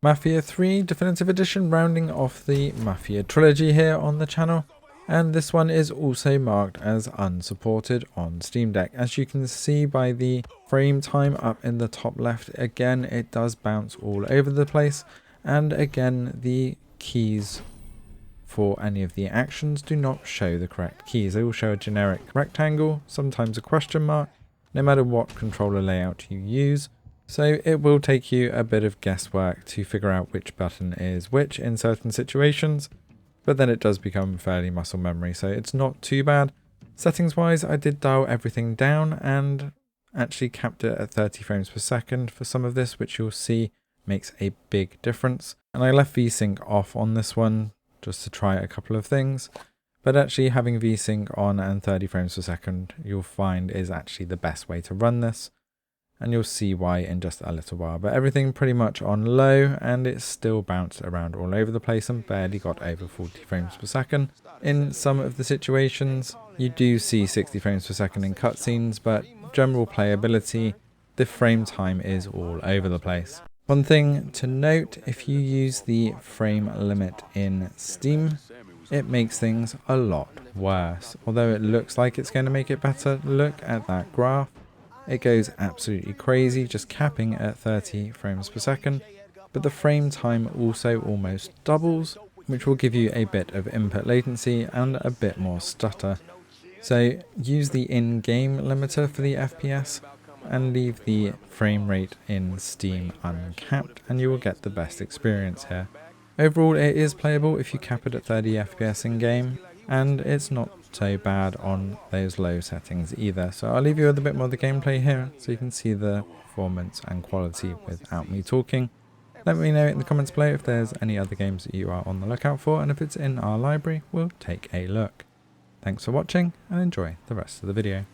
Mafia 3 Definitive Edition, rounding off the Mafia trilogy here on the channel, and this one is also marked as unsupported on Steam Deck. As you can see by the frame time up in the top left, again it does bounce all over the place, and again the keys for any of the actions do not show the correct keys. They will show a generic rectangle, sometimes a question mark, no matter what controller layout you use. So it will take you a bit of guesswork to figure out which button is which in certain situations, but then it does become fairly muscle memory, so it's not too bad. Settings wise, I did dial everything down and actually capped it at 30 frames per second for some of this, which you'll see makes a big difference. And I left VSync off on this one just to try a couple of things, but actually having VSync on and 30 frames per second you'll find is actually the best way to run this. And you'll see why in just a little while. But everything pretty much on low, and it's still bounced around all over the place and barely got over 40 frames per second. In some of the situations, you do see 60 frames per second in cutscenes, but general playability, the frame time is all over the place. One thing to note, if you use the frame limit in Steam, it makes things a lot worse. Although it looks like it's going to make it better, look at that graph. It goes absolutely crazy, just capping at 30 frames per second, but the frame time also almost doubles, which will give you a bit of input latency and a bit more stutter. So use the in-game limiter for the FPS and leave the frame rate in Steam uncapped, and you will get the best experience here. Overall, it is playable if you cap it at 30 FPS in game, and it's not so bad on those low settings either. So I'll leave you with a bit more of the gameplay here so you can see the performance and quality without me talking. Let me know in the comments below if there's any other games that you are on the lookout for, and if it's in our library, we'll take a look. Thanks for watching and enjoy the rest of the video.